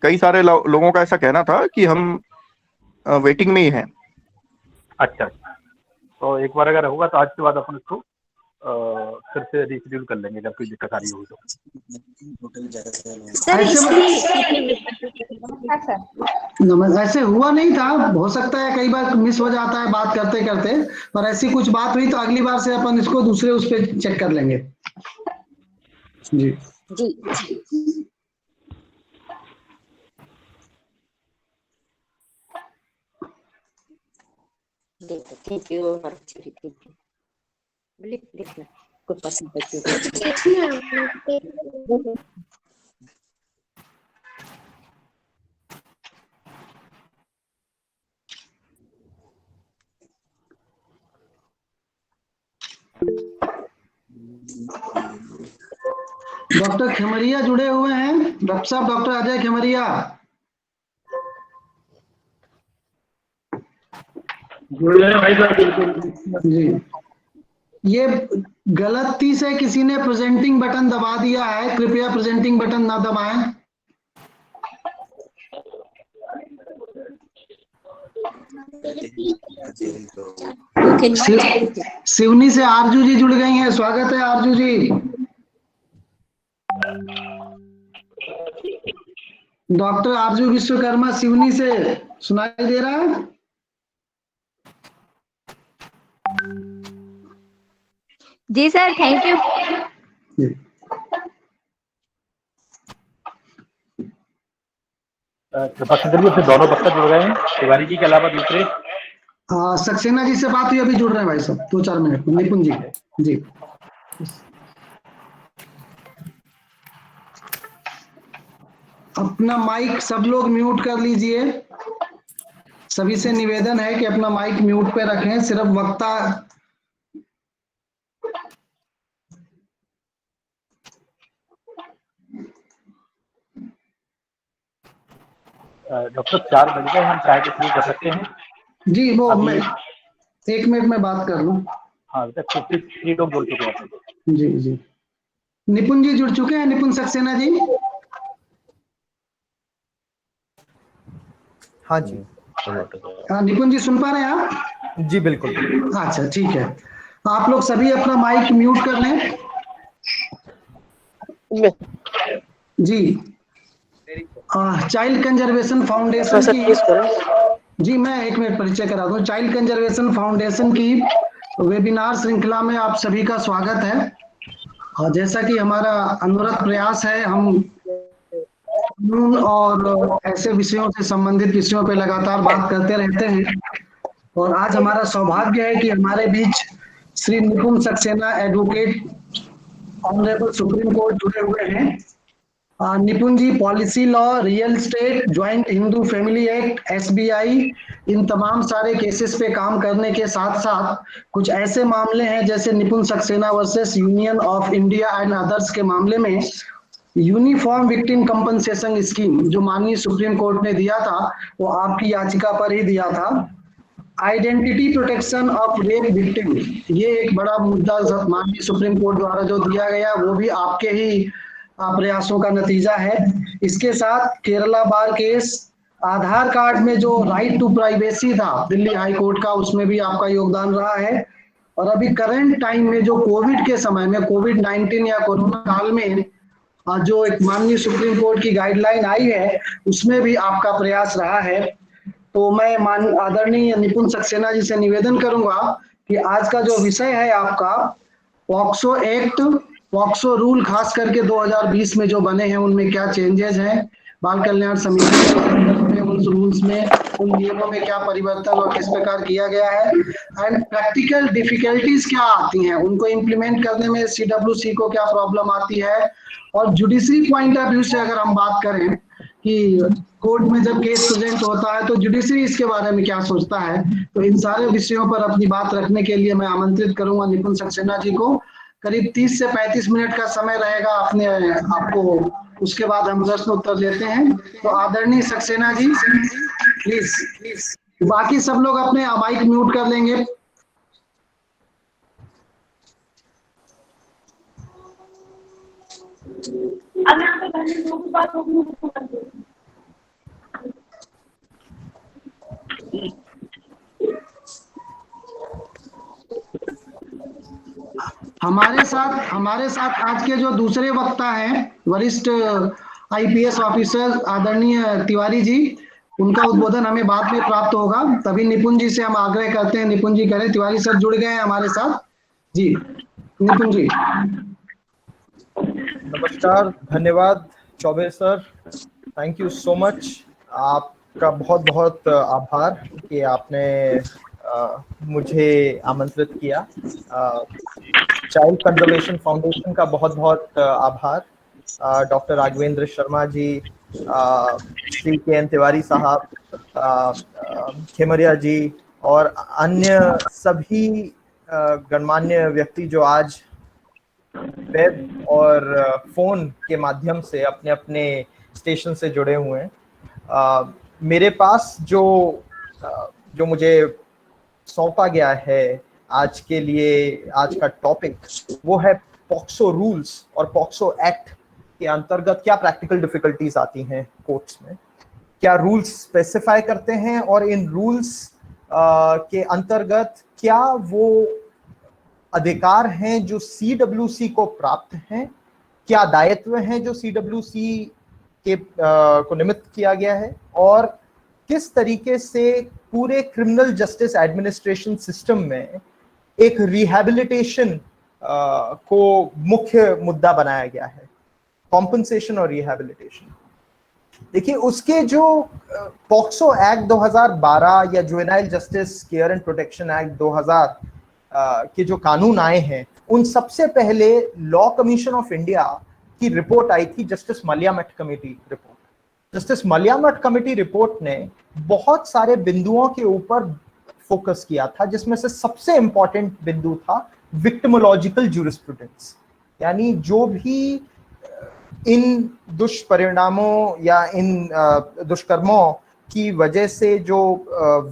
कई सारे लोगों का ऐसा कहना था कि हम वेटिंग में ही हैं। अच्छा, तो एक बार अगर होगा तो आज के बाद अपन इसको फिर से रिशेड्यूल कर लेंगे जब कोई दिक्कत आ रही होगी तो। सर ऐसे हुआ नहीं था, हो सकता है कई बार मिस हो जाता है बात करते करते, पर ऐसी कुछ बात हुई तो अगली बार से अपन इसको दूसरे उस पे चेक कर लेंगे। जी जी। Thank you. कुछ पसंद डॉक्टर खेमरिया जुड़े हुए हैं, डॉक्टर साहब, डॉक्टर अजय खेमरिया जुड़ गए भाई साहब। जी। ये गलती से किसी ने प्रेजेंटिंग बटन दबा दिया है, कृपया प्रेजेंटिंग बटन ना दबाएं। सिवनी से आरजू जी जुड़ गई हैं, स्वागत है आरजू जी। डॉक्टर आरजू विश्वकर्मा सिवनी से सुनाई दे रहा है? जी सर, थैंक यू। फिर दोनों वक्ता जुड़ गए हैं, तिवारी जी के अलावा दूसरे। सक्सेना जी से बात हुई, अभी जुड़ रहे हैं भाई साहब 2-4 मिनट में। निपुण जी जी, अपना माइक सब लोग म्यूट कर लीजिए। सभी से निवेदन है कि अपना माइक म्यूट पे रखें, सिर्फ वक्ता। डॉक्टर 4 बज गए, हम चाहे तो शुरू कर सकते हैं। जी, वो मैं 1 मिनट में बात कर लूं। हाँ, अभी तक 53 लोग जुड़ चुके हैं। जी जी, निपुण जी जुड़ चुके हैं, निपुण सक्सेना जी। हाँ जी, हाँ निपुण जी सुन पा रहे हैं आप? जी बिल्कुल। अच्छा ठीक है, आप लोग सभी अपना माइक म्यूट कर लें। जी, चाइल्ड कंजर्वेशन फाउंडेशन की, जी मैं 1 मिनट परिचय करा दूं। चाइल्ड कंजर्वेशन फाउंडेशन की वेबिनार श्रृंखला में आप सभी का स्वागत है। और जैसा कि हमारा अनवरत प्रयास है, हम कानून और ऐसे विषयों से संबंधित विषयों पर लगातार बात करते रहते हैं। और आज हमारा सौभाग्य है कि हमारे बीच Shri Nipun Saxena advocate, honourable supreme court जुड़े हुए हैं। Nipun ji policy law, real estate, joint Hindu family act, SBI, इन तमाम सारे केसेस पे काम करने के साथ साथ कुछ ऐसे मामले हैं जैसे निपुण Saxena versus union of India and others के मामले में यूनिफॉर्म विक्टिम कंपनसेशन स्कीम जो माननीय सुप्रीम कोर्ट ने दिया था, वो आपकी याचिका पर ही दिया था। Identity protection of rape victim, ये एक बड़ा मुद्दा माननीय सुप्रीम कोर्ट द्वारा जो दिया गया वो भी आपके ही प्रयासों का नतीजा है। इसके साथ केरला बार केस, आधार कार्ड में जो राइट टू प्राइवेसी था दिल्ली हाई कोर्ट का, उसमें भी आपका योगदान रहा है। और अभी करंट टाइम में जो कोविड के समय में, कोविड-19 या कोरोना काल में जो एक माननीय सुप्रीम कोर्ट की गाइडलाइन आई है, उसमें भी आपका प्रयास रहा है। तो मैं आदरणीय निपुण सक्सेना जी से निवेदन करूंगा कि आज का जो विषय है आपका पॉक्सो एक्ट, पॉक्सो रूल खास करके 2020 में जो बने हैं उनमें क्या चेंजेस हैं, बाल कल्याण समिति में उन रूल्स में, उन नियमों में क्या परिवर्तन और किस प्रकार किया गया है, एंड प्रैक्टिकल डिफिकल्टीज क्या आती हैं, उनको इम्प्लीमेंट करने में सीडब्ल्यूसी को क्या प्रॉब्लम आती है, और जुडिशरी पॉइंट ऑफ व्यू से अगर हम बात करें कि कोर्ट में जब केस प्रेजेंट होता है तो जुडिशरी इसके बारे में क्या सोचता है। तो इन सारे विषयों पर अपनी बात रखने के लिए मैं आमंत्रित करूंगा निपुण सक्सेना जी को। करीब 30 से 35 मिनट का समय रहेगा अपने आपको, उसके बाद हम प्रश्न उत्तर लेते हैं। तो आदरणीय सक्सेना जी प्लीज, बाकी सब लोग अपने माइक म्यूट कर लेंगे। हमारे साथ आज के जो दूसरे वक्ता हैं, वरिष्ठ आईपीएस ऑफिसर आदरणीय तिवारी जी, उनका उद्बोधन हमें बाद में प्राप्त होगा। तभी निपुण जी से हम आग्रह करते हैं, निपुण जी करें। तिवारी सर जुड़ गए हैं हमारे साथ जी। निपुण जी। नमस्कार, धन्यवाद Choubey sir, thank you so much. आपका बहुत बहुत आभार कि आपने मुझे आमंत्रित किया। चाइल्ड कंजर्वेशन फाउंडेशन का बहुत बहुत आभार। डॉक्टर राघवेंद्र शर्मा जी, श्री के तिवारी साहब, खेमरिया जी और अन्य सभी गणमान्य व्यक्ति जो आज वेब और फोन के माध्यम से अपने अपने स्टेशन से जुड़े हुए हैं। मेरे पास जो मुझे सौंपा गया है आज के लिए, आज का टॉपिक वो है पॉक्सो रूल्स और पॉक्सो एक्ट के अंतर्गत क्या प्रैक्टिकल डिफिकल्टीज आती हैं कोर्ट्स में, क्या रूल्स स्पेसिफाई करते हैं और इन रूल्स के अंतर्गत क्या वो अधिकार हैं जो सीडब्ल्यूसी को प्राप्त हैं, क्या दायित्व हैं जो सीडब्ल्यूसी के को निमित्त किया गया है, और किस तरीके से पूरे क्रिमिनल जस्टिस एडमिनिस्ट्रेशन सिस्टम में एक रिहैबिलिटेशन को मुख्य मुद्दा बनाया गया है, कॉम्पनसेशन और रिहैबिलिटेशन। देखिए, उसके जो पॉक्सो एक्ट 2012 या juvenile justice care and protection act 2000 के जो कानून आए हैं, उन सबसे पहले लॉ कमीशन ऑफ इंडिया की रिपोर्ट आई थी, justice Malimath committee report. Justice Malimath committee report ने बहुत सारे बिंदुओं के ऊपर फोकस किया था, जिसमें से सबसे इंपॉर्टेंट बिंदु था विक्टिमोलॉजिकल ज्यूरिस्प्रूडेंस, यानी जो भी इन दुष्परिणामों या इन दुष्कर्मों की वजह से जो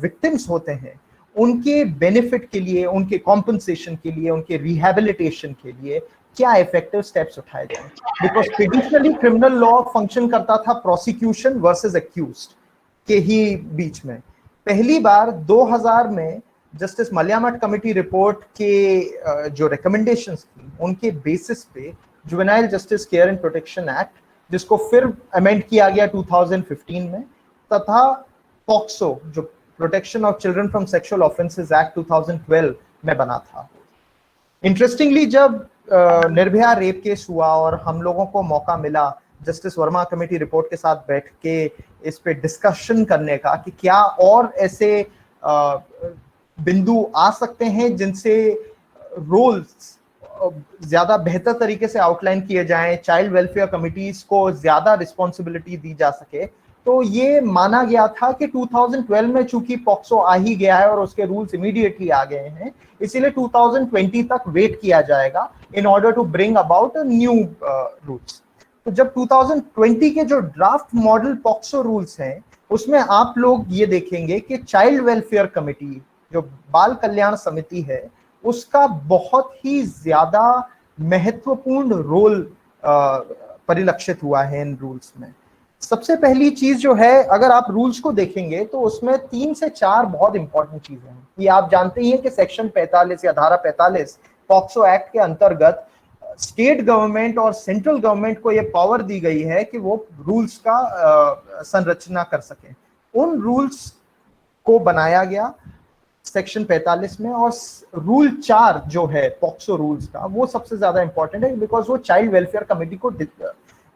विक्टिम्स होते हैं, उनके बेनिफिट के लिए, उनके कॉम्पनसेशन के लिए, उनके रिहैबिलिटेशन के लिए क्या इफेक्टिव स्टेप्स उठाए जाएं। Because traditionally criminal law function करता था प्रोसिक्यूशन वर्सेस एक्यूज्ड के ही बीच में। पहली बार 2000 में जस्टिस मलियामठ कमेटी रिपोर्ट के जो रिकमेंडेशंस थी, उनके बेसिस पे juvenile justice care and protection act, जिसको फिर अमेंड किया गया 2015 में, तथा पॉक्सो जो protection of children from sexual offences act 2012 में बना था। इंटरेस्टिंगली, जब निर्भया रेप केस हुआ और हम लोगों को मौका मिला जस्टिस वर्मा कमेटी रिपोर्ट के साथ बैठ के इस पे डिस्कशन करने का कि क्या और ऐसे बिंदु आ सकते हैं जिनसे रोल्स ज्यादा बेहतर तरीके से आउटलाइन किए जाएं, चाइल्ड वेलफेयर कमिटीज को ज्यादा रिस्पॉन्सिबिलिटी दी जा सके, तो ये माना गया था कि 2012 में चूंकि पॉक्सो आ ही गया है और उसके रूल्स इमीडिएटली आ गए हैं, इसीलिए 2020 तक वेट किया जाएगा in order to bring about a new rules. तो जब 2020 के जो ड्राफ्ट मॉडल पॉक्सो रूल्स हैं, उसमें आप लोग ये देखेंगे कि चाइल्ड वेलफेयर कमेटी, जो बाल कल्याण समिति है, उसका बहुत ही ज्यादा महत्वपूर्ण रोल परिलक्षित हुआ है इन रूल्स में। सबसे पहली चीज जो है, अगर आप रूल्स को देखेंगे तो उसमें 3 से 4 बहुत इंपॉर्टेंट चीजें हैं। ये आप जानते ही हैं कि सेक्शन 45 या धारा 45 पॉक्सो एक्ट के अंतर्गत स्टेट गवर्नमेंट और सेंट्रल गवर्नमेंट को ये पावर दी गई है कि वो रूल्स का संरचना कर सकें। उन रूल्स को बनाया गया सेक्शन 45 में, और रूल 4 जो है पॉक्सो रूल्स का, वो सबसे ज्यादा इंपॉर्टेंट है, बिकॉज वो चाइल्ड वेलफेयर कमेटी को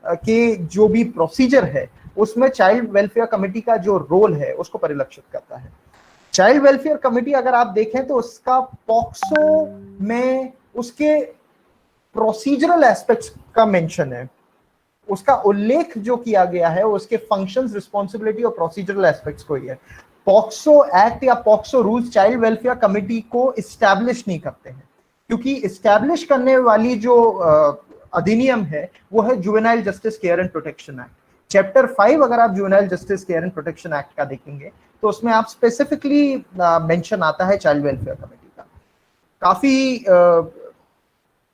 के जो भी प्रोसीजर है उसमें चाइल्ड वेलफेयर कमेटी का जो रोल है उसको परिलक्षित करता है। चाइल्ड वेलफेयर कमेटी अगर आप देखें तो उसका पॉक्सो में उसके प्रोसीजरल एस्पेक्ट्स का मेंशन है, उसका उल्लेख जो किया गया है उसके फंक्शंस, रिस्पॉन्सिबिलिटी और प्रोसीजरल एस्पेक्ट्स को ही है। पॉक्सो एक्ट या POCSO rules child welfare committee को इस्टेब्लिश नहीं करते हैं, क्योंकि इस्टेब्लिश करने वाली जो अधिनियम है वो है juvenile justice care and protection act. Chapter 5 अगर आप juvenile justice care and protection act का देखेंगे तो उसमें आप स्पेसिफिकली मेंशन आता है चाइल्ड वेलफेयर कमेटी का। काफी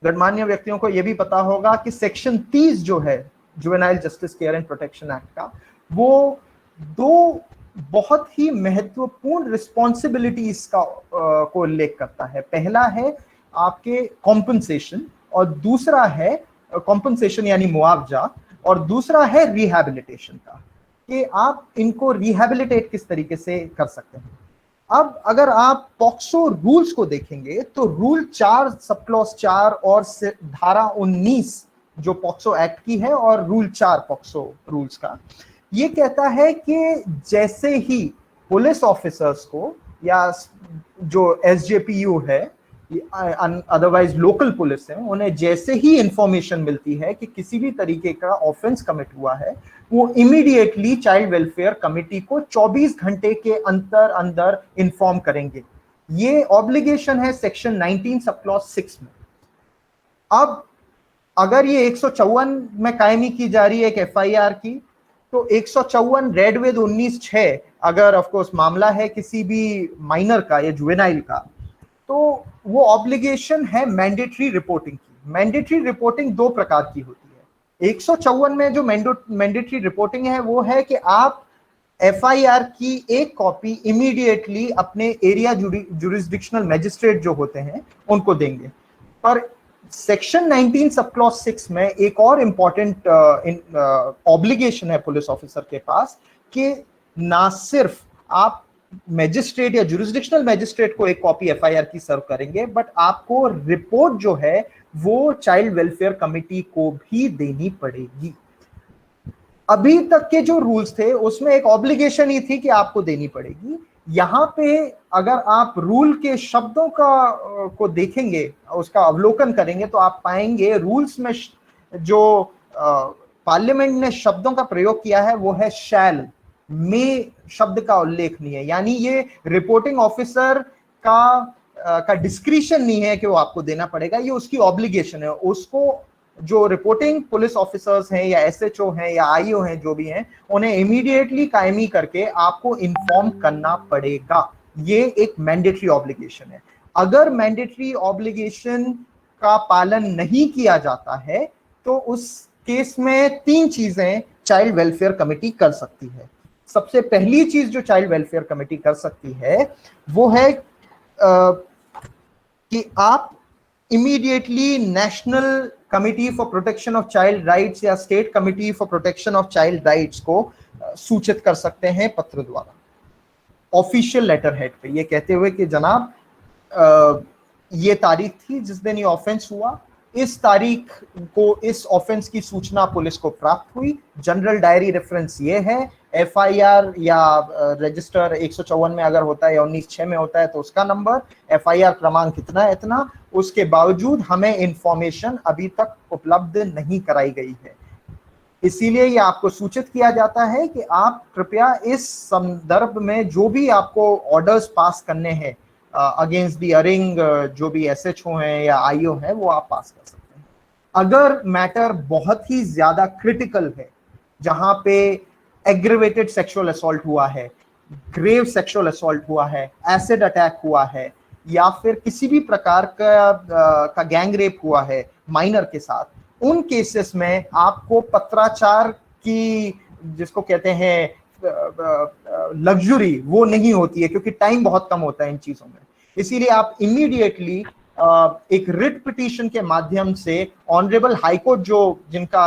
गणमान्य व्यक्तियों को यह भी पता होगा कि सेक्शन 30 जो है juvenile justice care and protection act का, वो 2 बहुत ही महत्वपूर्ण रिस्पॉन्सिबिलिटीज का को उल्लेख करता है। पहला है आपके कॉम्पनसेशन, और दूसरा है कॉम्पनसेशन यानी मुआवजा, और दूसरा है रिहैबिलिटेशन का, कि आप इनको रिहैबिलिटेट किस तरीके से कर सकते हैं। अब अगर आप पॉक्सो रूल्स को देखेंगे तो रूल 4 सब क्लॉज 4 और धारा 19 जो पॉक्सो एक्ट की है और रूल 4 पॉक्सो रूल्स का, ये कहता है कि जैसे ही पुलिस ऑफिसर्स को या जो एसजेपीयू है, अदरवाइज लोकल पुलिस है, उन्हें जैसे ही इंफॉर्मेशन मिलती है कि किसी भी तरीके का ऑफेंस कमिट हुआ है, वो इमीडिएटली चाइल्ड वेलफेयर कमिटी को 24 घंटे के अंदर इंफॉर्म करेंगे। ये ऑब्लिगेशन है सेक्शन 19 सब क्लॉज 6 में। अब अगर ये 154 में कायमी की जा रही है एक एफआईआर की, तो 154 रेड विद 19(6) अगर ऑफ कोर्स मामला है किसी भी माइनर का या जुवेनाइल का, तो वो ऑब्लिगेशन है मैंडेटरी रिपोर्टिंग की। मैंडेटरी रिपोर्टिंग 2 प्रकार की होती है। 154 में जो मैंडेटरी रिपोर्टिंग है वो है कि आप एफआईआर की एक कॉपी इमीडिएटली अपने एरिया जुरिस्डिक्शनल मैजिस्ट्रेट जो होते हैं उनको देंगे। पर सेक्शन 19 सब क्लॉज 6 में एक और इंपॉर्टेंट ऑब्लिगेशन है पुलिस ऑफिसर के पास कि ना सिर्फ आप मैजिस्ट्रेट या जुरिस्डिक्शनल मैजिस्ट्रेट को एक कॉपी एफआईआर की सर्व करेंगे, बट आपको रिपोर्ट जो है वो चाइल्ड वेलफेयर कमिटी को भी देनी पड़ेगी। अभी तक के जो रूल्स थे उसमें एक ऑब्लिगेशन ही थी कि आपको देनी पड़ेगी। यहाँ पे अगर आप रूल के शब्दों को देखेंगे, उसका अवलोकन करेंगे, तो आप पाएंगे रूल्स में जो पार्लियामेंट ने शब्दों का प्रयोग किया है वो है शैल, में शब्द का उल्लेख नहीं है। यानी ये रिपोर्टिंग ऑफिसर का डिस्क्रिशन नहीं है कि वो आपको देना पड़ेगा, ये उसकी ऑब्लिगेशन है। उसको जो रिपोर्टिंग पुलिस ऑफिसर्स हैं या एसएचओ हैं या आईओ हैं जो भी हैं, उन्हें इमीडिएटली कायमी करके आपको इन्फॉर्म करना पड़ेगा। ये एक मैंडेटरी ऑब्लिगेशन है। अगर मैंडेटरी ऑब्लिगेशन का पालन नहीं किया जाता है तो उस केस में 3 चीजें चाइल्ड वेलफेयर कमेटी कर सकती है। सबसे पहली चीज जो चाइल्ड वेलफेयर कमेटी कर सकती है वो है कि आप immediately national committee for protection of child rights या state committee for protection of child rights को सूचित कर सकते हैं पत्र द्वारा, ऑफिशियल लेटर हेड पे, ये कहते हुए कि जनाब ये तारीख थी जिस दिन ये ऑफेंस हुआ, इस तारीख को इस ऑफेंस की सूचना पुलिस को प्राप्त हुई, जनरल डायरी रेफरेंस ये है, एफआईआर या रजिस्टर 154 में अगर होता है या 19(6) में होता है तो उसका नंबर, एफआईआर क्रमांक इतना इतना, उसके बावजूद हमें इंफॉर्मेशन अभी तक उपलब्ध नहीं कराई गई है। इसीलिए ये आपको सूचित किया जाता है कि आप कृपया इस संदर्भ में जो भी आपको ऑर्डर्स पास करने हैं अगेंस्ट दी अरिंग जो भी एसएचओ हैं या आईओ हैं वो आप पास कर सकते हैं। अगर मैटर बहुत ही ज्यादा क्रिटिकल है, जहां पे एग्रीवेटेड सेक्सुअल असॉल्ट हुआ है, ग्रेव सेक्सुअल असॉल्ट हुआ है, एसिड अटैक हुआ है, या फिर किसी भी प्रकार का गैंग रेप हुआ है माइनर के साथ, उन केसेस में आपको पत्राचार की जिसको कहते हैं लग्जरी वो नहीं होती है, क्योंकि टाइम बहुत कम होता है इन चीजों में। इसीलिए आप इमीडिएटली एक रिट पिटीशन के माध्यम से ऑनरेबल हाईकोर्ट जो जिनका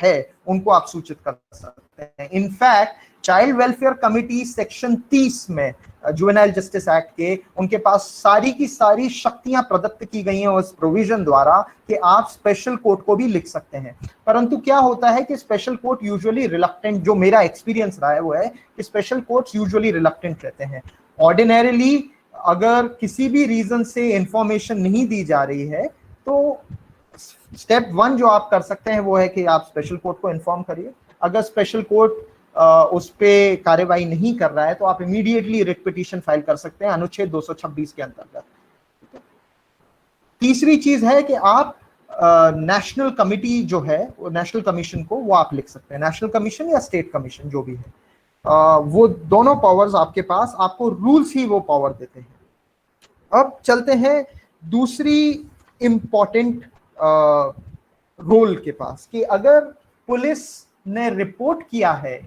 है उनको आप सूचित कर सकते हैं। In fact child welfare committee section 30 में जुवेनाइल जस्टिस एक्ट के उनके पास सारी की सारी शक्तियां प्रदत्त की गई हैं उस प्रोविजन द्वारा कि आप स्पेशल कोर्ट को भी लिख सकते हैं। परंतु क्या होता है कि स्पेशल कोर्ट यूजुअली रिलक्टेंट, जो मेरा एक्सपीरियंस रहा है वो है कि स्पेशल कोर्ट्स यूजुअली रिलक्टेंट रहते हैं। ऑर्डिनरीली अगर किसी भी रीजन से इंफॉर्मेशन नहीं दी जा रही है तो स्टेप 1 जो आप कर सकते हैं वो है कि आप स्पेशल कोर्ट को इन्फॉर्म करिए। अगर स्पेशल कोर्ट उस पे कार्यवाही नहीं कर रहा है तो आप इमीडिएटली रिट पिटीशन फाइल कर सकते हैं अनुच्छेद 226 के अंतर्गत। तीसरी चीज है कि आप नेशनल कमिटी जो है, नेशनल कमीशन को वो आप लिख सकते हैं, नेशनल कमीशन या स्टेट कमीशन जो भी है, वो दोनों पावर्स आपके पास, आपको रूल्स ही वो पावर देते हैं। अब चलते हैं दूसरी इंपॉर्टेंट रोल के पास कि अगर पुलिस ने रिपोर्ट किया है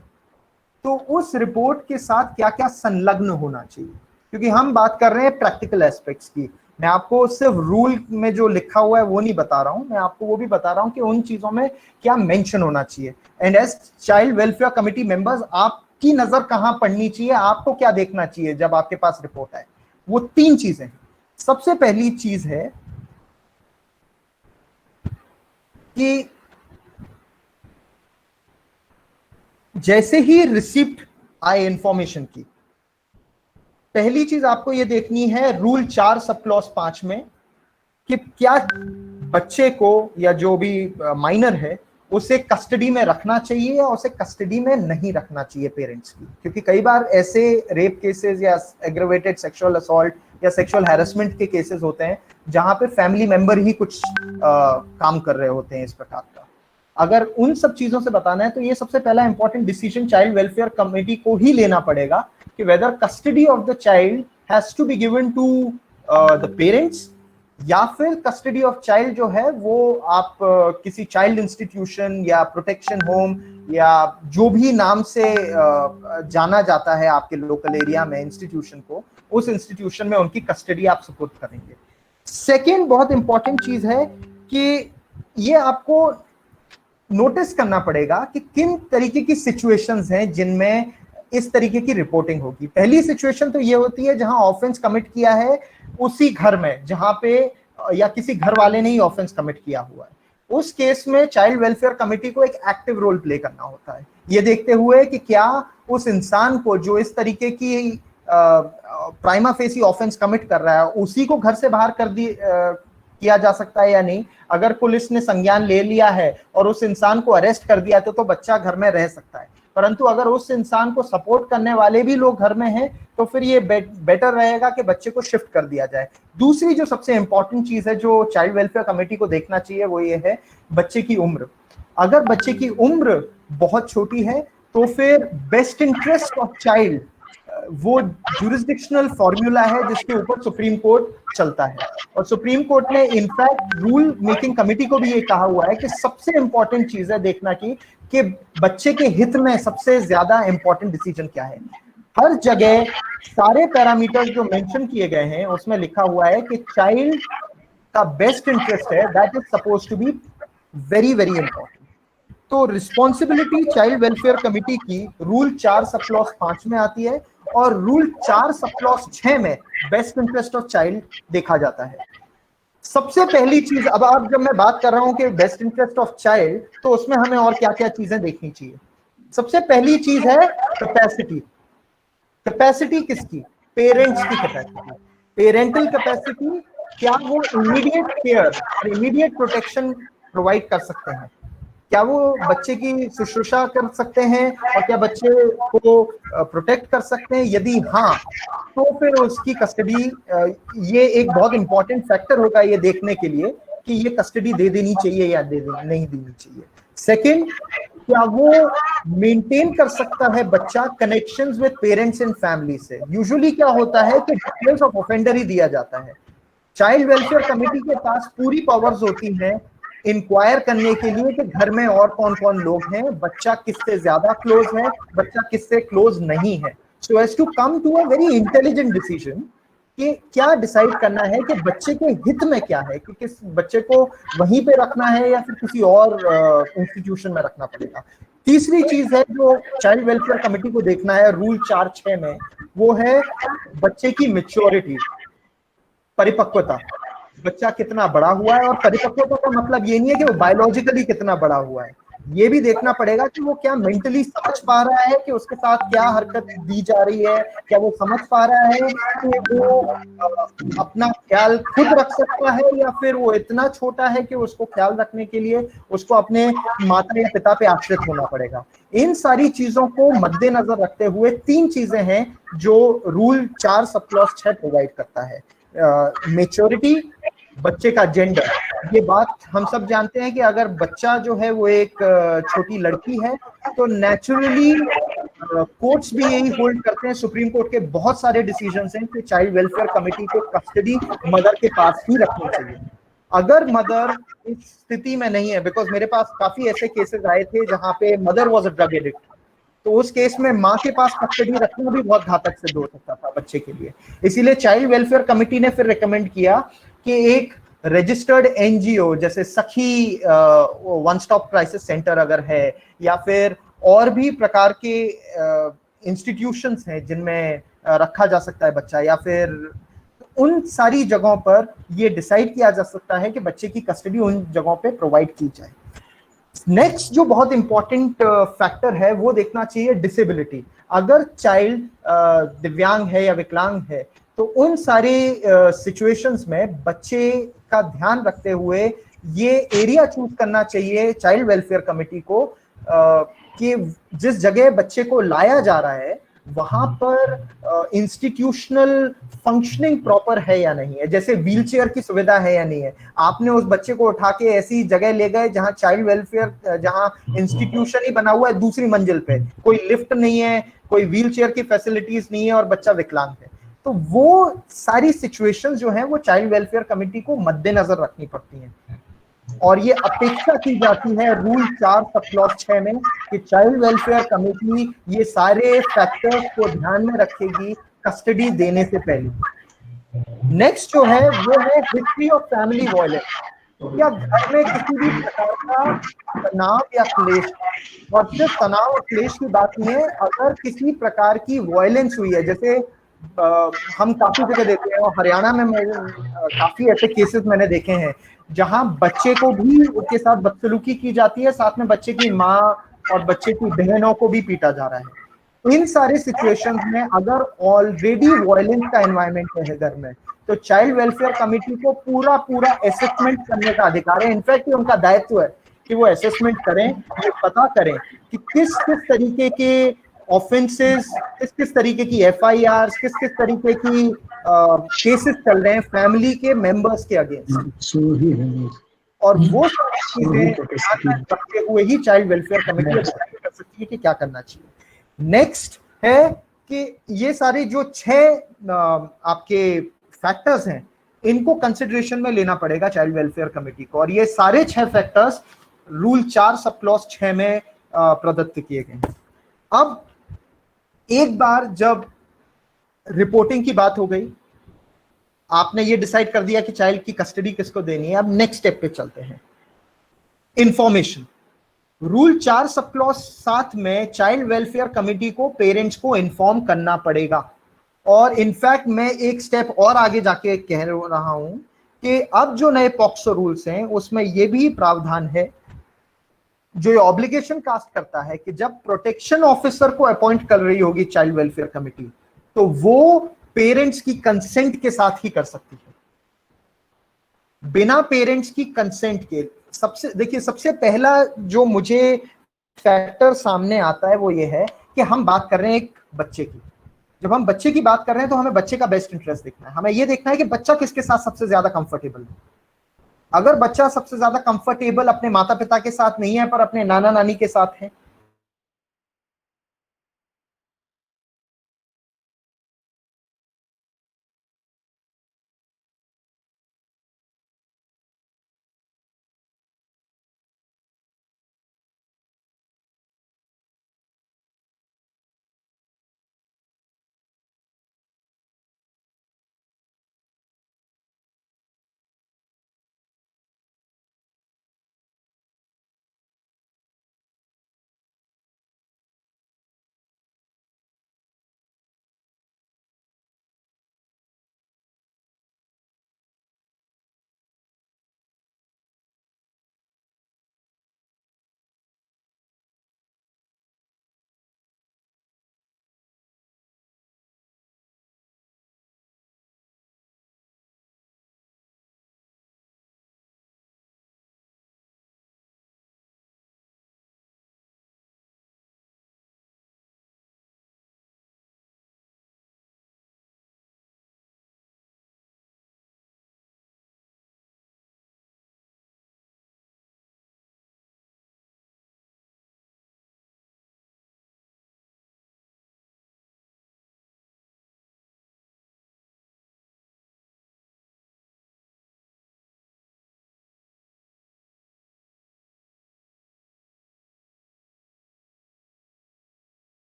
तो उस रिपोर्ट के साथ क्या क्या संलग्न होना चाहिए, क्योंकि हम बात कर रहे हैं प्रैक्टिकल एस्पेक्ट्स की। मैं आपको सिर्फ रूल में जो लिखा हुआ है वो नहीं बता रहा हूं, मैं आपको वो भी बता रहा हूं कि उन चीजों में क्या मेंशन होना चाहिए। And as child welfare committee members, आपकी नजर कहां पड़नी चाहिए, आपको क्या देखना चाहिए जब आपके पास रिपोर्ट आए, वो 3 चीजें हैं। सबसे पहली चीज है कि जैसे ही रिसिप्ट आए इंफॉर्मेशन की, पहली चीज आपको ये देखनी है रूल 4 सब क्लॉज 5 में कि क्या बच्चे को या जो भी माइनर है उसे कस्टडी में रखना चाहिए या उसे कस्टडी में नहीं रखना चाहिए पेरेंट्स की। क्योंकि कई बार ऐसे रेप केसेस या एग्रेवेटेड सेक्सुअल असॉल्ट या सेक्सुअल हैरेसमेंट के केसेस होते हैं जहां पे फैमिली मेंबर ही कुछ काम कर रहे होते हैं इस प्रकार का। अगर उन सब चीजों से बताना है तो ये सबसे पहला important decision child welfare committee को ही लेना पड़ेगा कि whether custody of the child has to be given to the parents या फिर कस्टडी ऑफ चाइल्ड जो है वो आप किसी चाइल्ड इंस्टीट्यूशन या प्रोटेक्शन होम या जो भी नाम से जाना जाता है आपके लोकल एरिया में इंस्टीट्यूशन को, उस इंस्टीट्यूशन में उनकी कस्टडी आप सपोर्ट करेंगे। सेकेंड बहुत इंपॉर्टेंट चीज है कि ये आपको नोटिस करना पड़ेगा कि किन तरीके की सिचुएशंस हैं जिनमें इस तरीके की रिपोर्टिंग होगी। पहली सिचुएशन तो ये होती है जहां ऑफेंस कमिट किया है उसी घर में जहां पे या किसी घर वाले ने ही ऑफेंस कमिट किया हुआ है। उस केस में चाइल्ड वेलफेयर कमेटी को एक एक्टिव रोल प्ले करना होता है, ये देखते हुए कि क्या उस इंसान को जो इस तरीके की प्राइमा फेसी ऑफेंस कमिट कर रहा है उसी को घर से बाहर कर किया जा सकता है या नहीं। अगर पुलिस ने संज्ञान ले लिया है और उस इंसान को अरेस्ट कर दिया तो बच्चा घर में रह सकता है, परंतु अगर उस इंसान को सपोर्ट करने वाले भी लोग घर में हैं तो फिर ये बेटर रहेगा कि बच्चे को शिफ्ट कर दिया जाए। दूसरी जो सबसे इंपॉर्टेंट चीज है जो चाइल्ड वेलफेयर कमेटी को देखना चाहिए वो ये है बच्चे की उम्र। अगर बच्चे की उम्र बहुत छोटी है तो फिर बेस्ट इंटरेस्ट ऑफ चाइल्ड वो जुरिस्डिक्शनल फॉर्मूला है जिसके ऊपर सुप्रीम कोर्ट चलता है, और सुप्रीम कोर्ट ने इनफैक्ट रूल मेकिंग कमेटी को भी ये कहा हुआ है कि सबसे इंपॉर्टेंट चीज है देखना कि बच्चे के हित में सबसे ज्यादा इंपॉर्टेंट डिसीजन क्या है। हर जगह सारे पैरामीटर्स जो मेंशन किए गए हैं उसमें लिखा हुआ है कि चाइल्ड का बेस्ट इंटरेस्ट है, that is suppose to be very very important. तो रिस्पॉन्सिबिलिटी चाइल्ड वेलफेयर कमेटी की रूल 4 सब क्लॉज 5 में आती है और रूल 4 सब क्लॉज 6 में बेस्ट इंटरेस्ट ऑफ चाइल्ड देखा जाता है। सबसे पहली चीज, अब जब मैं बात कर रहा हूं कि बेस्ट इंटरेस्ट ऑफ चाइल्ड तो उसमें हमें और क्या क्या चीजें देखनी चाहिए। सबसे पहली चीज है कैपेसिटी। कैपेसिटी किसकी? पेरेंट्स की कैपेसिटी, पेरेंटल कैपेसिटी। क्या वो इमीडिएट केयर और इमीडिएट प्रोटेक्शन प्रोवाइड कर सकते हैं, क्या वो बच्चे की शुश्रूषा कर सकते हैं और क्या बच्चे को प्रोटेक्ट कर सकते हैं? यदि हाँ तो फिर उसकी कस्टडी, ये एक बहुत इंपॉर्टेंट फैक्टर होगा ये देखने के लिए कि ये कस्टडी दे देनी चाहिए या नहीं देनी चाहिए। सेकंड, क्या वो मेंटेन कर सकता है बच्चा connections with parents and family से? यूजुअली क्या होता है कि डिटेल्स ऑफ ऑफेंडर ही दिया जाता है। चाइल्ड वेलफेयर कमेटी के पास पूरी पावर्स होती हैं इंक्वायर करने के लिए कि घर में और कौन कौन लोग हैं, बच्चा किससे ज्यादा क्लोज है, बच्चा किससे क्लोज नहीं है, so as to come to a very intelligent decision कि क्या डिसाइड करना है कि बच्चे के हित में क्या है, कि किस बच्चे को वहीं पे रखना है या फिर किसी और इंस्टीट्यूशन में रखना पड़ेगा। तीसरी चीज है जो चाइल्ड वेलफेयर कमेटी को देखना है रूल 4-6 में, वो है बच्चे की मैच्योरिटी, परिपक्वता। बच्चा कितना बड़ा हुआ है, और परिपक्वता का मतलब ये नहीं है कि वो बायोलॉजिकली कितना बड़ा हुआ है, ये भी देखना पड़ेगा कि वो क्या मेंटली समझ पा रहा है कि उसके साथ क्या हरकत दी जा रही है, क्या वो समझ पा रहा है कि वो अपना ख्याल खुद रख सकता है या फिर वो इतना छोटा है कि उसको ख्याल रखने के लिए उसको अपने माता या पिता पे आश्रित होना पड़ेगा। इन सारी चीजों को मद्देनजर रखते हुए 3 चीजें हैं जो रूल 4 सब क्लॉज 6 प्रोवाइड करता है। मैच्योरिटी, बच्चे का जेंडर। ये बात हम सब जानते हैं कि अगर बच्चा जो है वो एक छोटी लड़की है तो नेचुरली कोर्ट्स भी यही होल्ड करते हैं, सुप्रीम कोर्ट के बहुत सारे डिसीजंस हैं कि चाइल्ड वेलफेयर कमेटी को कस्टडी मदर के पास ही रखनी चाहिए। अगर मदर इस स्थिति में नहीं है, बिकॉज मेरे पास काफी ऐसे केसेस आए थे जहां पे mother was a drug addict तो उस केस में माँ के पास कस्टडी रखना भी बहुत घातक सिद्ध हो सकता था बच्चे के लिए। इसीलिए चाइल्ड वेलफेयर कमिटी ने फिर रिकमेंड किया कि एक रजिस्टर्ड एनजीओ जैसे सखी वन स्टॉप क्राइसिस सेंटर अगर है, या फिर और भी प्रकार के इंस्टीट्यूशंस हैं जिनमें रखा जा सकता है बच्चा, या फिर उन सारी जगहों पर ये डिसाइड किया जा सकता है कि बच्चे की कस्टडी उन जगहों पे प्रोवाइड की जाए। नेक्स्ट जो बहुत इंपॉर्टेंट फैक्टर है वो देखना चाहिए डिसेबिलिटी। अगर चाइल्ड दिव्यांग है या विकलांग है तो उन सारे सिचुएशंस में बच्चे का ध्यान रखते हुए ये एरिया चूज करना चाहिए चाइल्ड वेलफेयर कमेटी को कि जिस जगह बच्चे को लाया जा रहा है वहां पर इंस्टीट्यूशनल फंक्शनिंग प्रॉपर है या नहीं है, जैसे व्हीलचेयर की सुविधा है या नहीं है। आपने उस बच्चे को उठा के ऐसी जगह ले गए जहां चाइल्ड वेलफेयर, जहां इंस्टीट्यूशन ही बना हुआ है दूसरी मंजिल पे, कोई लिफ्ट नहीं है, कोई व्हीलचेयर की फैसिलिटीज नहीं है और बच्चा विकलांग है, तो वो सारी सिचुएशंस जो हैं वो चाइल्ड वेलफेयर कमेटी को मद्देनजर रखनी पड़ती हैं। और ये अपेक्षा की जाती है रूल 4 सब क्लॉज 6 में कि चाइल्ड वेलफेयर कमेटी ये सारे फैक्टर्स को ध्यान में रखेगी कस्टडी देने से पहले। नेक्स्ट जो है वो है हिस्ट्री ऑफ फैमिली वायलेंस। क्या घर में किसी भी प्रकार का तनाव या क्लेश, और सिर्फ तनाव और क्लेश की बात नहीं है, अगर किसी प्रकार की वायलेंस हुई है, जैसे हम काफी जगह देखते हैं और हरियाणा में काफी ऐसे केसेस मैंने देखे हैं जहां बच्चे को भी उसके साथ बदसलूकी की जाती है, साथ में बच्चे की माँ और बच्चे की बहनों को भी पीटा जा रहा है। इन सारे सिचुएशंस में अगर ऑलरेडी वायलेंस का एनवायरनमेंट है घर में तो चाइल्ड वेलफेयर कमेटी को पूरा असेसमेंट करने का अधिकार है। इनफैक्ट ये उनका दायित्व है कि वो असेसमेंट करें, ये पता करें कि किस तरीके के ऑफेंसेस, किस तरीके की एफआईआर, किस तरीके की केसेस चल रहे हैं फैमिली के मेंबर्स के अगेंस्ट, और वो सारी चीजें रखते हुए ही चाइल्ड वेलफेयर कमेटी डिसाइड कर सकती है कि क्या करना चाहिए। नेक्स्ट है कि ये सारे जो 6 आपके फैक्टर्स हैं इनको कंसिडरेशन में लेना पड़ेगा चाइल्ड वेलफेयर कमेटी को, और ये सारे 6 फैक्टर्स रूल 4 सब क्लॉज 6 में प्रदत्त किए गए हैं। अब एक बार जब रिपोर्टिंग की बात हो गई, आपने ये डिसाइड कर दिया कि चाइल्ड की कस्टडी किसको देनी है, अब नेक्स्ट स्टेप पे चलते हैं। इंफॉर्मेशन। रूल 4 सब क्लॉज 7 में चाइल्ड वेलफेयर कमेटी को पेरेंट्स को इन्फॉर्म करना पड़ेगा, और इनफैक्ट मैं एक स्टेप और आगे जाके कह रहा हूं कि अब जो नए पॉक्सो रूल्स हैं उसमें यह भी प्रावधान है जो ऑब्लिगेशन कास्ट करता है कि जब प्रोटेक्शन ऑफिसर को अपॉइंट कर रही होगी चाइल्ड वेलफेयर कमेटी तो वो पेरेंट्स की कंसेंट के साथ ही कर सकती है। बिना पेरेंट्स की कंसेंट के सबसे पहला जो मुझे फैक्टर सामने आता है वो ये है कि हम बात कर रहे हैं एक बच्चे की। जब हम बच्चे की बात कर रहे हैं तो हमें बच्चे का बेस्ट इंटरेस्ट देखना है, हमें ये देखना है कि बच्चा किसके साथ सबसे ज्यादा कंफर्टेबल है। अगर बच्चा सबसे ज्यादा कंफर्टेबल अपने माता पिता के साथ नहीं है पर अपने नाना नानी के साथ है,